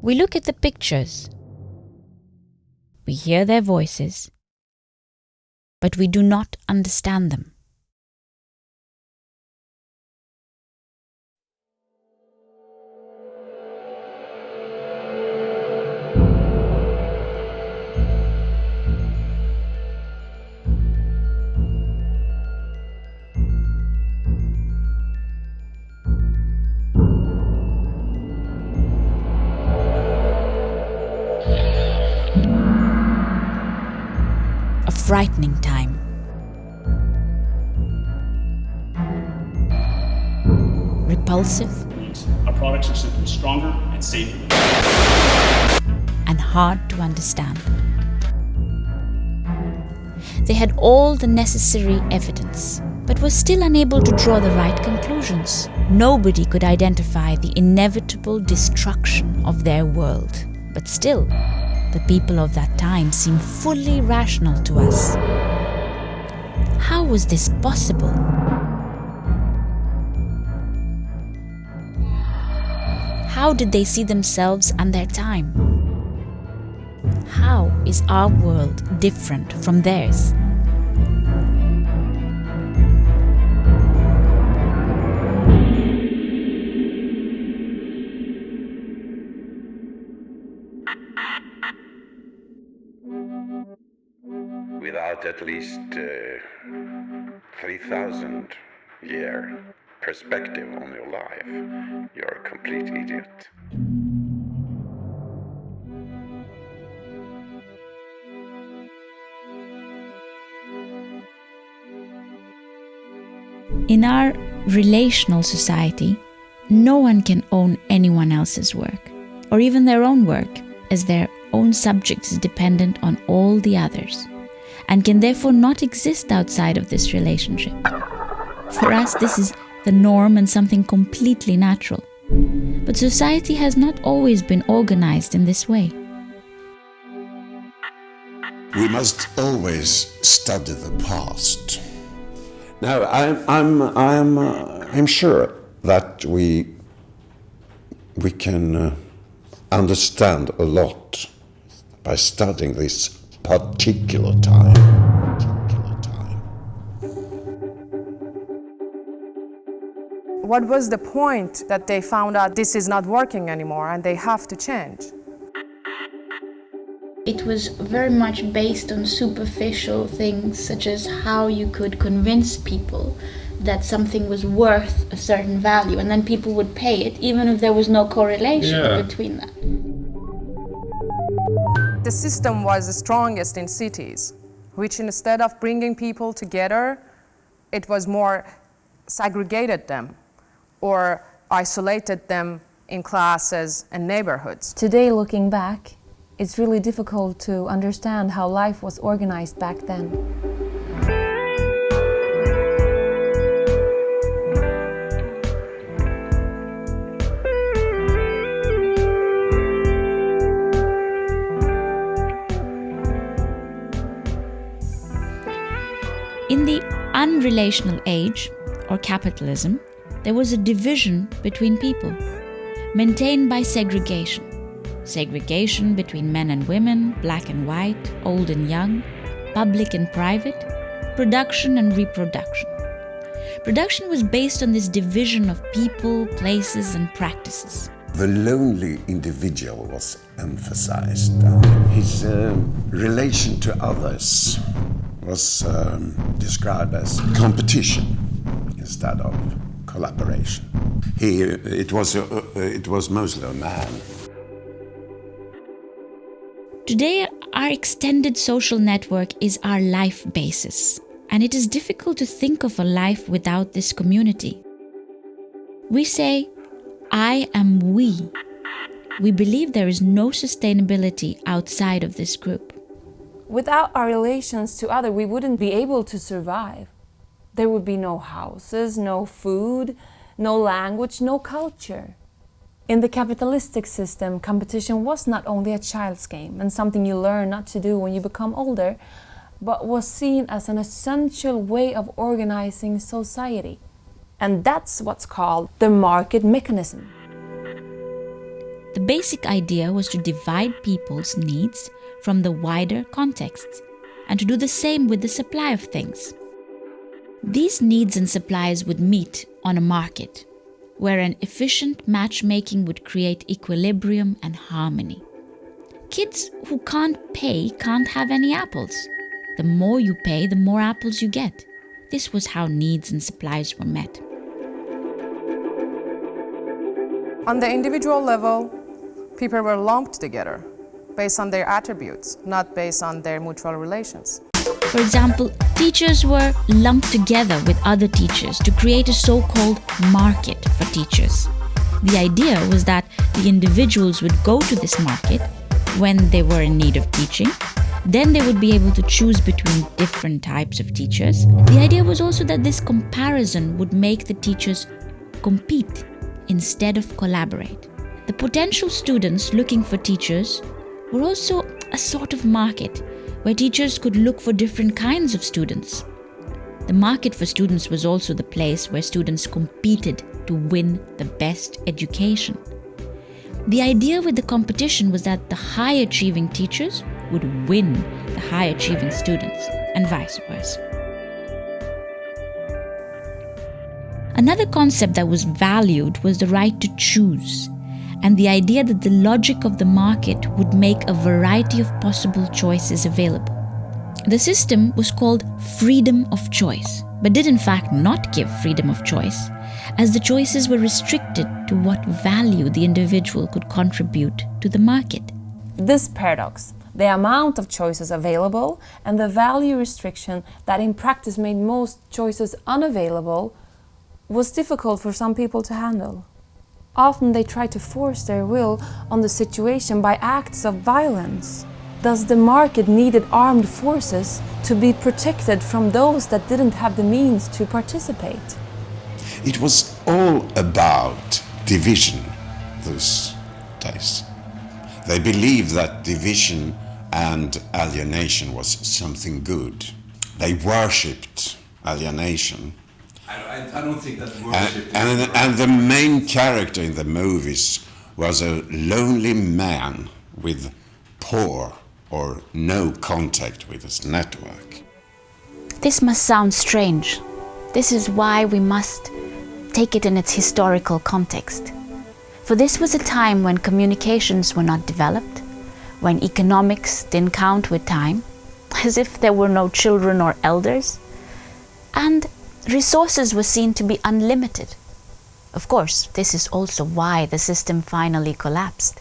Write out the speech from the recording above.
We look at the pictures. We hear their voices, but we do not understand them. A frightening time. Repulsive. Our products are simply stronger and safer. And hard to understand. They had all the necessary evidence, but were still unable to draw the right conclusions. Nobody could identify the inevitable destruction of their world, but still, the people of that time seemed fully rational to us. How was this possible? How did they see themselves and their time? How is our world different from theirs? Without at least 3,000 year perspective on your life, you're a complete idiot. In our relational society, no one can own anyone else's work, or even their own work, as their own subject is dependent on all the others, and can therefore not exist outside of this relationship. For us, this is the norm and something completely natural. But society has not always been organized in this way. We must always study the past. Now, I'm sure that we can understand a lot by studying this particular time. What was the point that they found out this is not working anymore and they have to change? It was very much based on superficial things, such as how you could convince people that something was worth a certain value, and then people would pay it, even if there was no correlation between that. The system was the strongest in cities, which instead of bringing people together, it was more segregated them or isolated them in classes and neighborhoods. Today, looking back, it's really difficult to understand how life was organized back then. In the unrelational age, or capitalism, there was a division between people, maintained by segregation. Segregation between men and women, black and white, old and young, public and private, production and reproduction. Production was based on this division of people, places, and practices. The lonely individual was emphasized, and his relation to others was described as competition instead of collaboration. It was mostly a man. Today, our extended social network is our life basis, and it is difficult to think of a life without this community. We say, I am we. We believe there is no sustainability outside of this group. Without our relations to others, we wouldn't be able to survive. There would be no houses, no food, no language, no culture. In the capitalistic system, competition was not only a child's game and something you learn not to do when you become older, but was seen as an essential way of organizing society. And that's what's called the market mechanism. The basic idea was to divide people's needs from the wider contexts, and to do the same with the supply of things. These needs and supplies would meet on a market, where an efficient matchmaking would create equilibrium and harmony. Kids who can't pay can't have any apples. The more you pay, the more apples you get. This was how needs and supplies were met. On the individual level, people were lumped together based on their attributes, not based on their mutual relations. For example, teachers were lumped together with other teachers to create a so-called market for teachers. The idea was that the individuals would go to this market when they were in need of teaching. Then they would be able to choose between different types of teachers. The idea was also that this comparison would make the teachers compete instead of collaborate. The potential students looking for teachers were also a sort of market where teachers could look for different kinds of students. The market for students was also the place where students competed to win the best education. The idea with the competition was that the high-achieving teachers would win the high-achieving students, and vice versa. Another concept that was valued was the right to choose, and the idea that the logic of the market would make a variety of possible choices available. The system was called freedom of choice, but did in fact not give freedom of choice, as the choices were restricted to what value the individual could contribute to the market. This paradox, the amount of choices available and the value restriction that in practice made most choices unavailable, was difficult for some people to handle. Often they tried to force their will on the situation by acts of violence. Thus the market needed armed forces to be protected from those that didn't have the means to participate. It was all about division those days. They believed that division and alienation was something good. They worshipped alienation. I don't think that worship And the main character in the movies was a lonely man with poor or no contact with his network. This must sound strange. This is why we must take it in its historical context. For this was a time when communications were not developed, when economics didn't count with time, as if there were no children or elders, and resources were seen to be unlimited. Of course, this is also why the system finally collapsed.